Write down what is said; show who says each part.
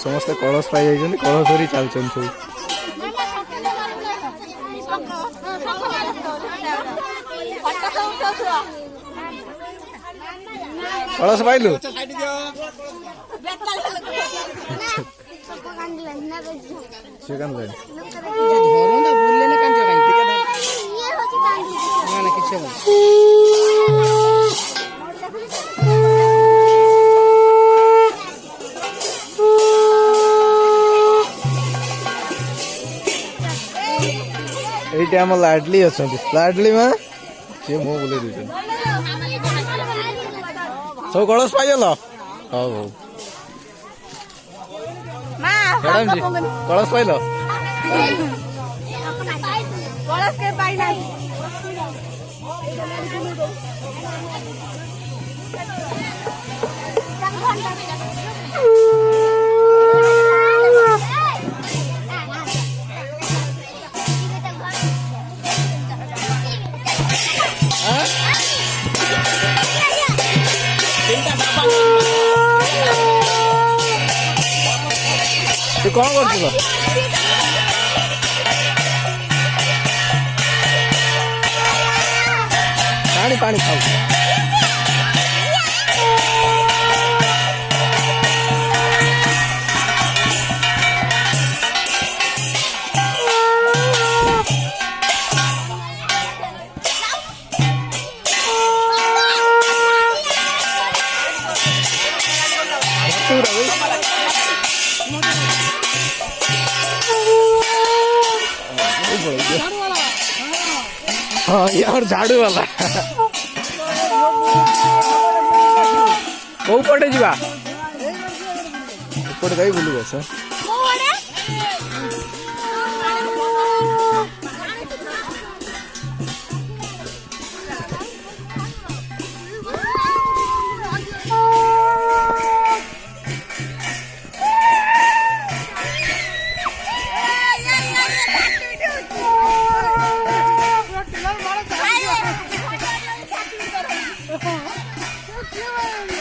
Speaker 1: समस्ते कलश पाई जाइछन कलश धरी चलछन सब कलश पाइलु से कान ले धरो ना बोलले ने कान जगाई ये होची कांडी ना ना किछ हो एटी हम लाडली अछन लाडली में से मो बोले दिछन सब कलश पाइल हो हो मैडम जी कलश पाइल
Speaker 2: कलश के पाइना
Speaker 1: तू कौन कर पानी पानी खाऊ हाँ यार झाड़ू वाला कौ पटे जा बुलू सर